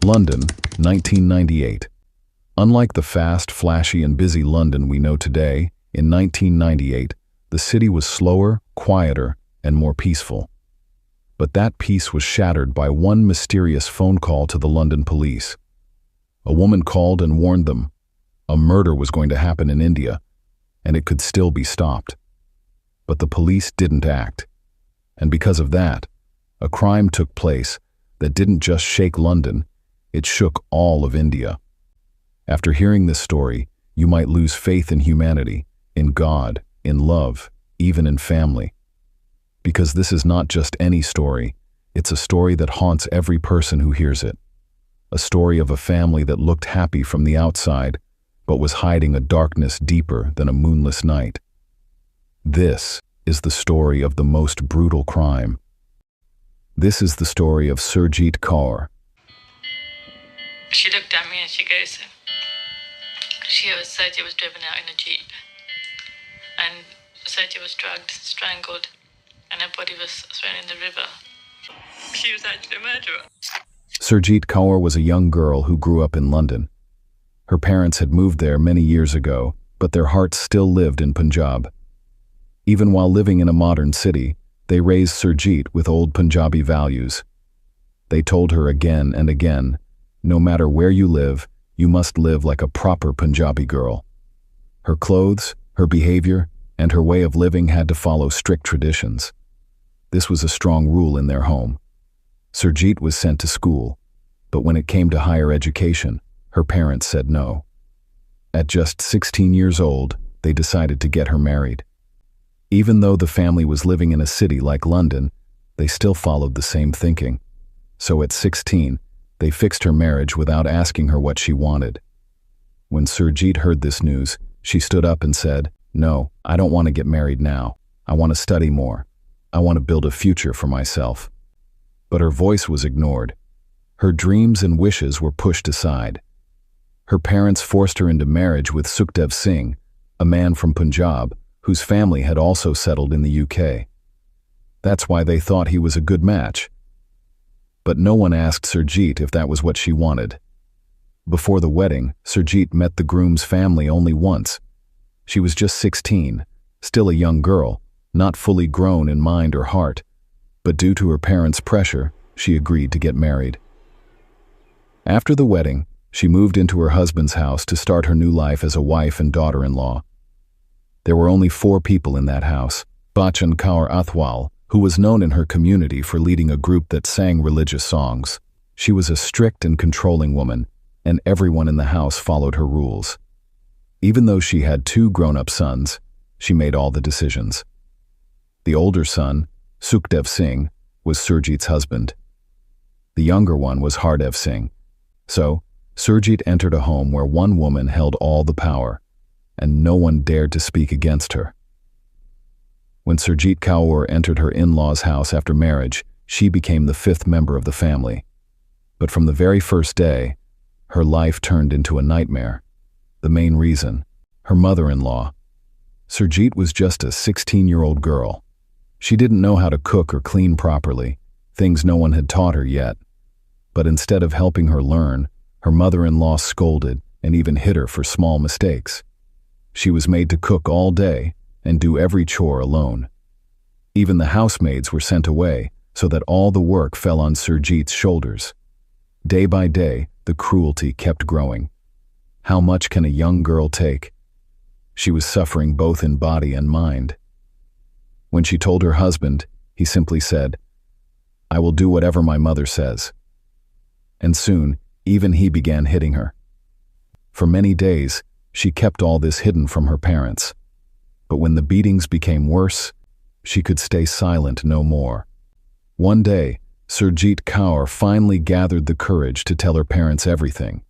London, 1998. Unlike the fast, flashy, and busy London we know today, in 1998, the city was slower, quieter, and more peaceful. But that peace was shattered by one mysterious phone call to the London police. A woman called and warned them a murder was going to happen in India, and it could still be stopped. But the police didn't act. And because of that, a crime took place that didn't just shake London, it shook all of India. After hearing this story, you might lose faith in humanity, in God, in love, even in family. Because this is not just any story, it's a story that haunts every person who hears it. A story of a family that looked happy from the outside, but was hiding a darkness deeper than a moonless night. This is the story of the most brutal crime. This is the story of Surjeet Kaur. She looked at me and she goes, Surjeet was driven out in a jeep, and Surjeet was drugged, strangled, and her body was thrown in the river. She was actually a murderer. Surjeet Kaur was a young girl who grew up in London. Her parents had moved there many years ago, but their hearts still lived in Punjab. Even while living in a modern city, they raised Surjeet with old Punjabi values. They told her again and again, no matter where you live, you must live like a proper Punjabi girl. Her clothes, her behavior, and her way of living had to follow strict traditions. This was a strong rule in their home. Surjeet was sent to school, but when it came to higher education, her parents said no. At just 16 years old, they decided to get her married. Even though the family was living in a city like London, they still followed the same thinking. So at 16, they fixed her marriage without asking her what she wanted. When Surjeet heard this news, she stood up and said, "No, I don't want to get married now. I want to study more. I want to build a future for myself." But her voice was ignored. Her dreams and wishes were pushed aside. Her parents forced her into marriage with Sukhdev Singh, a man from Punjab, whose family had also settled in the UK. That's why they thought he was a good match. But no one asked Surjeet if that was what she wanted. Before the wedding, Surjeet met the groom's family only once. She was just 16, still a young girl, not fully grown in mind or heart, but due to her parents' pressure, she agreed to get married. After the wedding, she moved into her husband's house to start her new life as a wife and daughter-in-law. There were only 4 people in that house: Bachchan Kaur Athwal, who was known in her community for leading a group that sang religious songs. She was a strict and controlling woman, and everyone in the house followed her rules. Even though she had 2 grown-up sons, she made all the decisions. The older son, Sukhdev Singh, was Surjeet's husband. The younger one was Hardev Singh. So, Surjeet entered a home where one woman held all the power, and no one dared to speak against her. When Surjeet Kaur entered her in-laws' house after marriage, she became the 5th member of the family. But from the very first day, her life turned into a nightmare. The main reason: her mother-in-law. Surjeet was just a 16-year-old girl. She didn't know how to cook or clean properly, things no one had taught her yet. But instead of helping her learn, her mother-in-law scolded and even hit her for small mistakes. She was made to cook all day and do every chore alone. Even the housemaids were sent away so that all the work fell on Surjeet's shoulders. Day by day, the cruelty kept growing. How much can a young girl take? She was suffering both in body and mind. When she told her husband, he simply said, "I will do whatever my mother says." And soon, even he began hitting her. For many days, she kept all this hidden from her parents. But when the beatings became worse, she could stay silent no more. One day, Surjeet Kaur finally gathered the courage to tell her parents everything.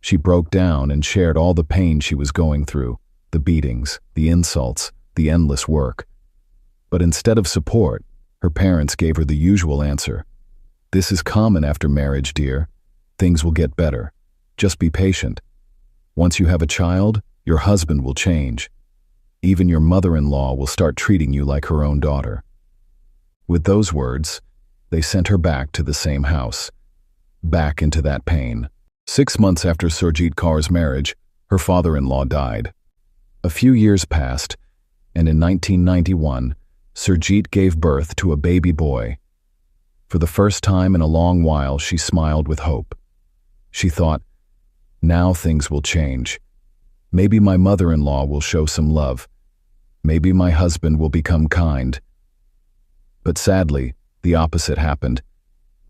She broke down and shared all the pain she was going through, the beatings, the insults, the endless work. But instead of support, her parents gave her the usual answer: "This is common after marriage, dear. Things will get better. Just be patient. Once you have a child, your husband will change. Even your mother-in-law will start treating you like her own daughter." With those words, they sent her back to the same house. back into that pain. 6 months after Surjeet Kaur's marriage, her father-in-law died. A few years passed, and in 1991, Surjeet gave birth to a baby boy. For the first time in a long while, she smiled with hope. She thought, now things will change. Maybe my mother-in-law will show some love. Maybe my husband will become kind. But sadly, the opposite happened.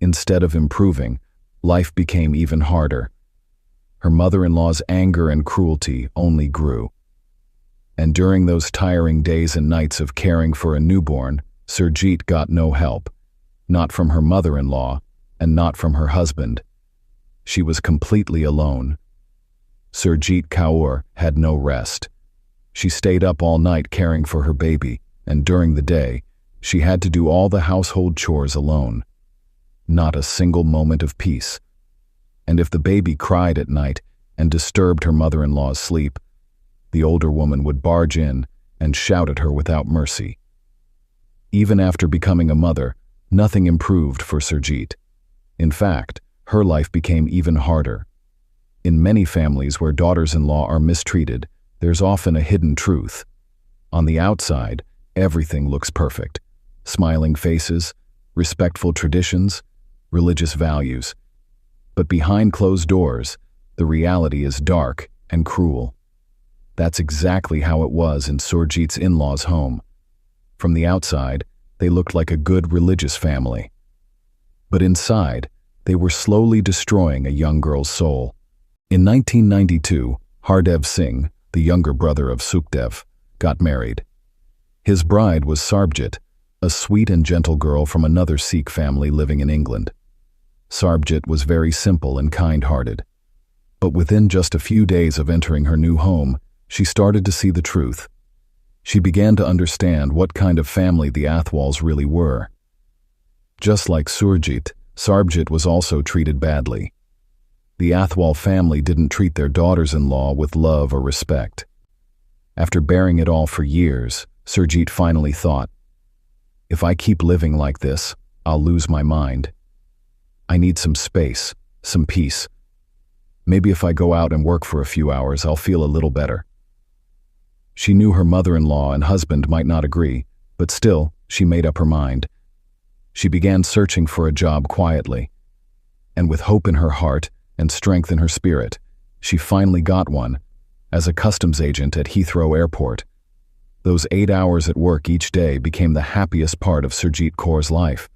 Instead of improving, life became even harder. Her mother-in-law's anger and cruelty only grew. And during those tiring days and nights of caring for a newborn, Surjeet got no help. Not from her mother-in-law, and not from her husband. She was completely alone. Surjeet Kaur had no rest. She stayed up all night caring for her baby, and during the day, she had to do all the household chores alone. Not a single moment of peace. And if the baby cried at night and disturbed her mother-in-law's sleep, the older woman would barge in and shout at her without mercy. Even after becoming a mother, nothing improved for Surjeet. In fact, her life became even harder. In many families where daughters-in-law are mistreated, there's often a hidden truth. On the outside, everything looks perfect. Smiling faces, respectful traditions, religious values. But behind closed doors, the reality is dark and cruel. That's exactly how it was in Surjeet's in-laws' home. From the outside, they looked like a good religious family. But inside, they were slowly destroying a young girl's soul. In 1992, Hardev Singh, the younger brother of Sukhdev, got married. His bride was Surjeet, a sweet and gentle girl from another Sikh family living in England. Surjeet was very simple and kind-hearted. But within just a few days of entering her new home, she started to see the truth. She began to understand what kind of family the Athwals really were. Just like Surjeet, Surjeet was also treated badly. The Athwal family didn't treat their daughters-in-law with love or respect. After bearing it all for years, Surjeet finally thought, if I keep living like this, I'll lose my mind. I need some space, some peace. Maybe if I go out and work for a few hours, I'll feel a little better. She knew her mother-in-law and husband might not agree, but still, she made up her mind. She began searching for a job quietly. And with hope in her heart and strength in her spirit, she finally got one, as a customs agent at Heathrow Airport. Those 8 hours at work each day became the happiest part of Surjeet Kaur's life.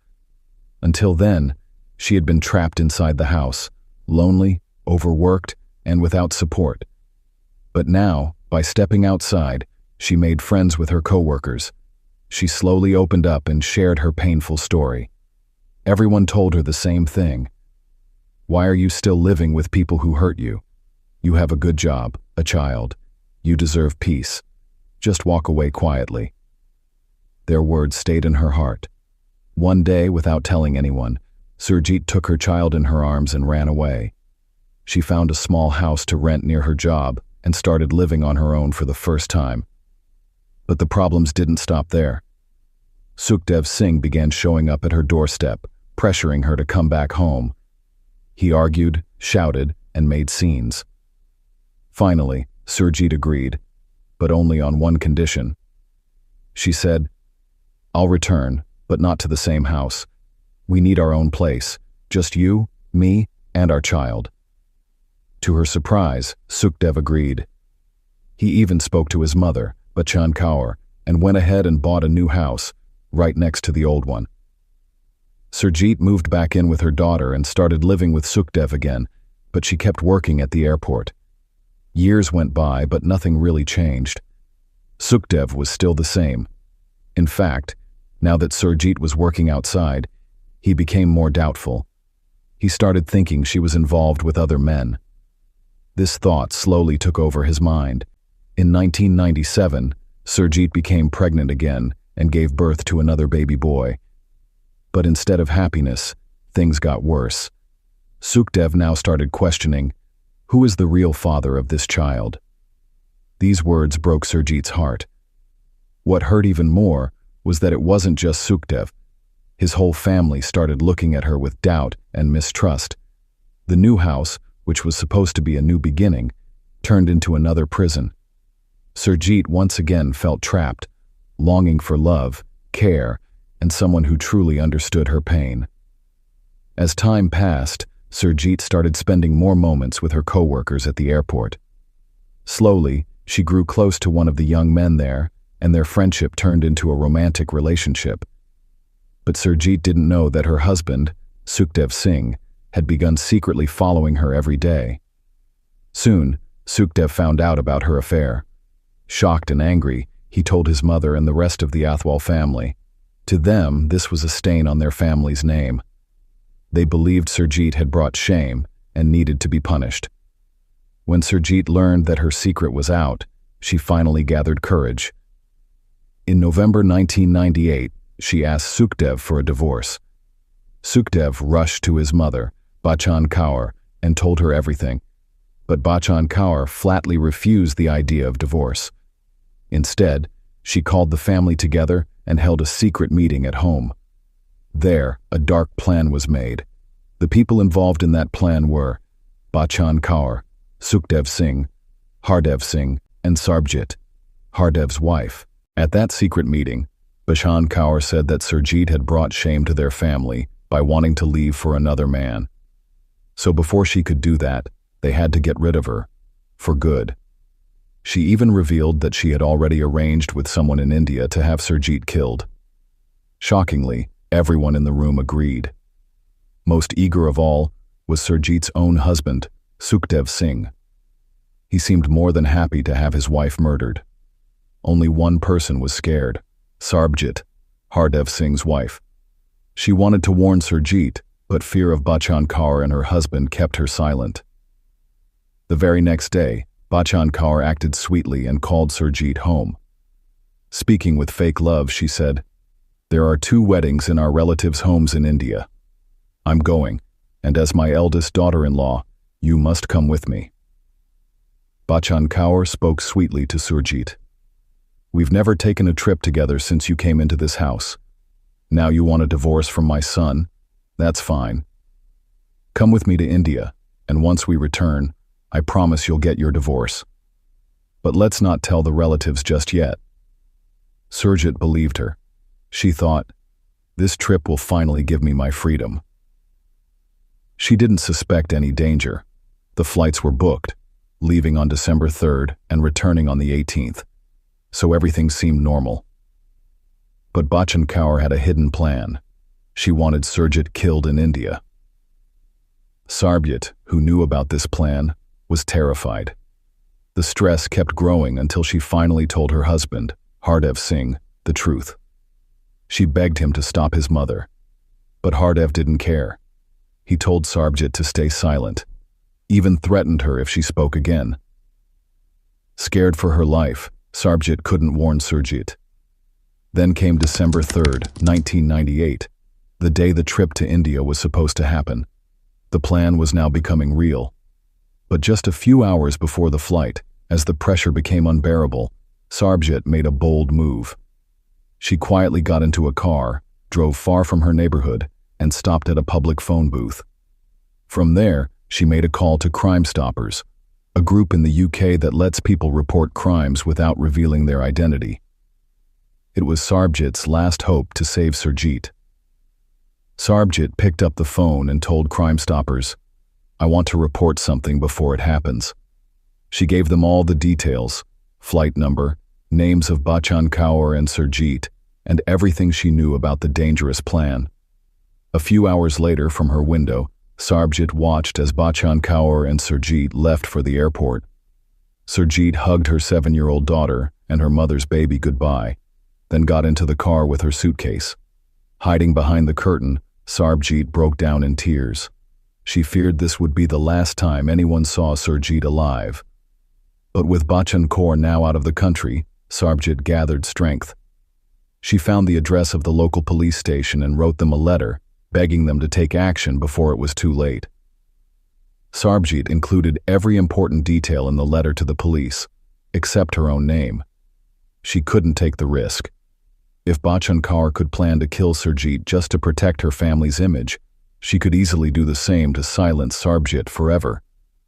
Until then, she had been trapped inside the house, lonely, overworked, and without support. But now, by stepping outside, she made friends with her co-workers. She slowly opened up and shared her painful story. Everyone told her the same thing. Why are you still living with people who hurt you? You have a good job, a child. You deserve peace. Just walk away quietly. Their words stayed in her heart. One day, without telling anyone, Surjeet took her child in her arms and ran away. She found a small house to rent near her job and started living on her own for the first time. But the problems didn't stop there. Sukhdev Singh began showing up at her doorstep, pressuring her to come back home. He argued, shouted, and made scenes. Finally, Surjeet agreed, but only on one condition. She said, I'll return, but not to the same house. We need our own place, just you, me, and our child. To her surprise, Sukhdev agreed. He even spoke to his mother, Bachchan Kaur, and went ahead and bought a new house, right next to the old one. Surjeet moved back in with her daughter and started living with Sukhdev again, but she kept working at the airport. Years went by, but nothing really changed. Sukhdev was still the same. In fact, now that Surjeet was working outside, he became more doubtful. He started thinking she was involved with other men. This thought slowly took over his mind. In 1997, Surjeet became pregnant again and gave birth to another baby boy. But instead of happiness, things got worse. Sukhdev now started questioning, who is the real father of this child? These words broke Surjeet's heart. What hurt even more was that it wasn't just Sukhdev. His whole family started looking at her with doubt and mistrust. The new house, which was supposed to be a new beginning, turned into another prison. Surjeet once again felt trapped, longing for love, care, and someone who truly understood her pain. As time passed, Surjeet started spending more moments with her co-workers at the airport. Slowly, she grew close to one of the young men there, and their friendship turned into a romantic relationship. But Surjeet didn't know that her husband, Sukhdev Singh, had begun secretly following her every day. Soon, Sukhdev found out about her affair. Shocked and angry, he told his mother and the rest of the Athwal family. To them, this was a stain on their family's name. They believed Surjeet had brought shame and needed to be punished. When Surjeet learned that her secret was out, she finally gathered courage. In November 1998, she asked Sukhdev for a divorce. Sukhdev rushed to his mother, Bachchan Kaur, and told her everything. But Bachchan Kaur flatly refused the idea of divorce. Instead, she called the family together and held a secret meeting at home. There, a dark plan was made. The people involved in that plan were Bachchan Kaur, Sukhdev Singh, Hardev Singh, and Surjeet, Hardev's wife. At that secret meeting, Bachchan Kaur said that Surjeet had brought shame to their family by wanting to leave for another man. So before she could do that, they had to get rid of her, for good. She even revealed that she had already arranged with someone in India to have Surjeet killed. Shockingly, everyone in the room agreed. Most eager of all was Surjeet's own husband, Sukhdev Singh. He seemed more than happy to have his wife murdered. Only one person was scared, Surjeet, Hardev Singh's wife. She wanted to warn Surjeet, but fear of Bachchan Kaur and her husband kept her silent. The very next day, Bachchan Kaur acted sweetly and called Surjeet home. Speaking with fake love, she said, "There are 2 weddings in our relatives' homes in India. I'm going, and as my eldest daughter-in-law, you must come with me." Bachchan Kaur spoke sweetly to Surjeet. "We've never taken a trip together since you came into this house. Now you want a divorce from my son? That's fine. Come with me to India, and once we return, I promise you'll get your divorce. But let's not tell the relatives just yet." Surjeet believed her. She thought, "This trip will finally give me my freedom." She didn't suspect any danger. The flights were booked, leaving on December 3rd and returning on the 18th, so everything seemed normal. But Bachchan Kaur had a hidden plan. She wanted Surjeet killed in India. Surjeet, who knew about this plan, was terrified. The stress kept growing until she finally told her husband, Hardev Singh, the truth. She begged him to stop his mother. But Hardev didn't care. He told Surjeet to stay silent, even threatened her if she spoke again. Scared for her life, Surjeet couldn't warn Surjeet. Then came December 3rd, 1998, the day the trip to India was supposed to happen. The plan was now becoming real. But just a few hours before the flight, as the pressure became unbearable, Surjeet made a bold move. She quietly got into a car, drove far from her neighborhood, and stopped at a public phone booth. From there, she made a call to Crime Stoppers, a group in the UK that lets people report crimes without revealing their identity. It was Surjeet's last hope to save Surjeet. Surjeet picked up the phone and told Crime Stoppers, "I want to report something before it happens." She gave them all the details, flight number, names of Bachchan Kaur and Surjeet, and everything she knew about the dangerous plan. A few hours later, from her window, Surjeet watched as Bachchan Kaur and Surjeet left for the airport. Surjeet hugged her 7-year-old daughter and her mother's baby goodbye, then got into the car with her suitcase. Hiding behind the curtain, Surjeet broke down in tears. She feared this would be the last time anyone saw Surjeet alive. But with Bachchan Kaur now out of the country, Surjeet gathered strength. She found the address of the local police station and wrote them a letter, begging them to take action before it was too late. Surjeet included every important detail in the letter to the police, except her own name. She couldn't take the risk. If Bachchan Kaur could plan to kill Surjeet just to protect her family's image, She could easily do the same to silence Surjeet forever,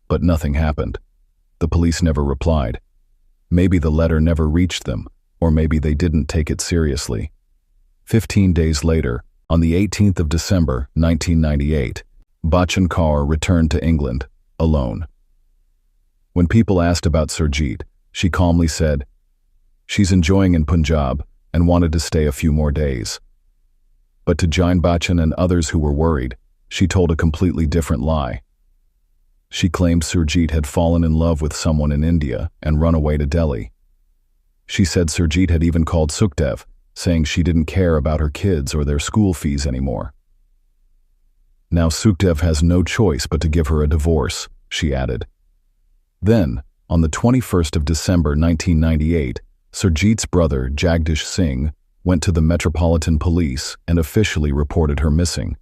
but nothing happened. The police never replied. Maybe the letter never reached them, or maybe they didn't take it seriously. 15 days later, on the 18th of December, 1998, Bachchan Kaur returned to England, alone. When people asked about Surjeet, she calmly said, "She's enjoying in Punjab and wanted to stay a few more days." But to Jain Bachchan and others who were worried, she told a completely different lie. She claimed Surjeet had fallen in love with someone in India and run away to Delhi. She said Surjeet had even called Sukhdev, saying she didn't care about her kids or their school fees anymore. Now Sukhdev has no choice but to give her a divorce, she added. Then, on the 21st of December 1998, Surjeet's brother Jagdish Singh went to the Metropolitan Police and officially reported her missing.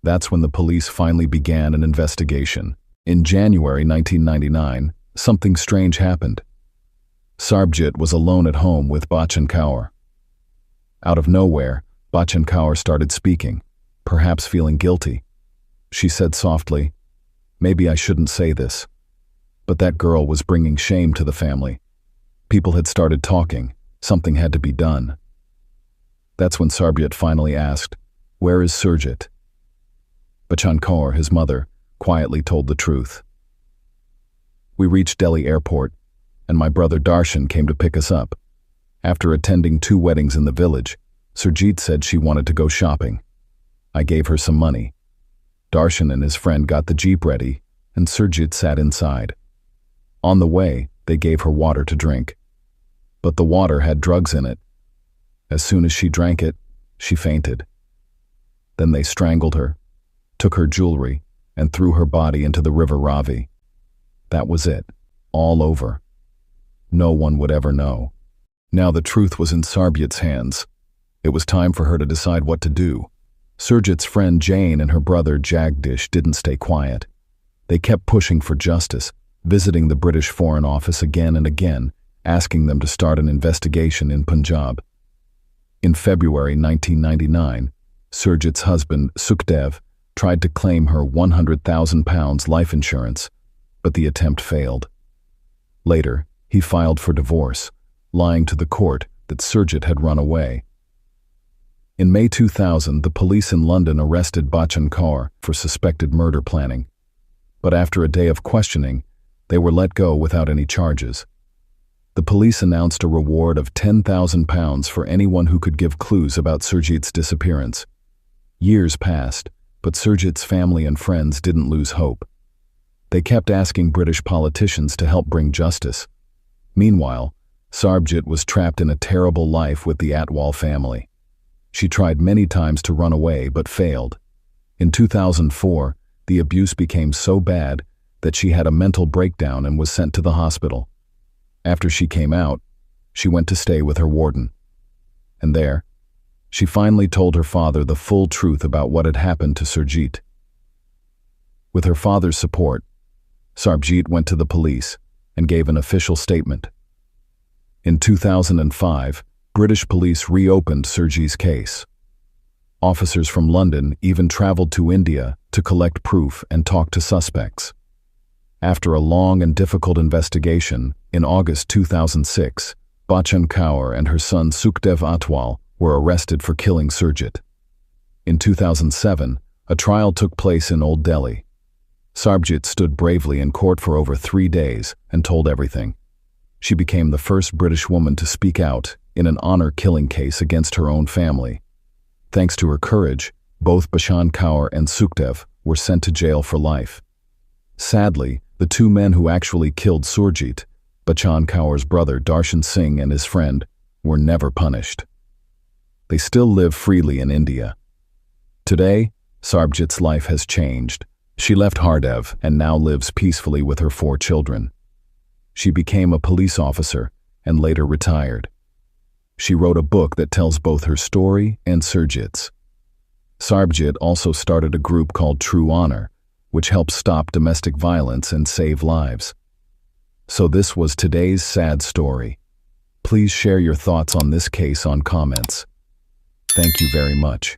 That's when the police finally began an investigation. In January 1999, something strange happened. Surjeet was alone at home with Bachchan Kaur. Out of nowhere, Bachchan Kaur started speaking, perhaps feeling guilty. She said softly, "Maybe I shouldn't say this, but that girl was bringing shame to the family. People had started talking. Something had to be done." That's when Surjeet finally asked, "Where is Surjeet?" Bachchan Kaur, his mother, quietly told the truth. "We reached Delhi airport, and my brother Darshan came to pick us up. After attending 2 weddings in the village, Surjeet said she wanted to go shopping. I gave her some money. Darshan and his friend got the jeep ready, and Surjeet sat inside. On the way, they gave her water to drink. But the water had drugs in it. As soon as she drank it, she fainted. Then they strangled her, took her jewelry, and threw her body into the river Ravi. That was it. All over. No one would ever know." Now the truth was in Surjeet's hands. It was time for her to decide what to do. Surjeet's friend Jane and her brother Jagdish didn't stay quiet. They kept pushing for justice, visiting the British Foreign Office again and again, asking them to start an investigation in Punjab. In February 1999, Surjeet's husband, Sukhdev, tried to claim her £100,000 life insurance, but the attempt failed. Later, he filed for divorce, lying to the court that Surjeet had run away. In May 2000, the police in London arrested Bachchan Kaur for suspected murder planning. But after a day of questioning, they were let go without any charges. The police announced a reward of £10,000 for anyone who could give clues about Surjeet's disappearance. Years passed, but Surjeet's family and friends didn't lose hope. They kept asking British politicians to help bring justice. Meanwhile, Surjeet was trapped in a terrible life with the Atwal family. She tried many times to run away but failed. In 2004, the abuse became so bad that she had a mental breakdown and was sent to the hospital. After she came out, she went to stay with her warden. And there, she finally told her father the full truth about what had happened to Surjeet. With her father's support, Surjeet went to the police and gave an official statement. In 2005, British police reopened Surjeet's case. Officers from London even traveled to India to collect proof and talk to suspects. After a long and difficult investigation, in August 2006, Bachchan Kaur and her son Sukhdev Atwal were arrested for killing Surjeet. In 2007, a trial took place in Old Delhi. Surjeet stood bravely in court for over 3 days and told everything. She became the first British woman to speak out in an honor-killing case against her own family. Thanks to her courage, both Bachchan Kaur and Sukhdev were sent to jail for life. Sadly, the 2 men who actually killed Surjeet, Bachchan Kaur's brother Darshan Singh and his friend, were never punished. They still live freely in India. Today, Surjeet's life has changed. She left Hardev and now lives peacefully with her 4 children. She became a police officer and later retired. She wrote a book that tells both her story and Surjeet's. Surjeet also started a group called True Honor, which helps stop domestic violence and save lives. So this was today's sad story. Please share your thoughts on this case on comments. Thank you very much.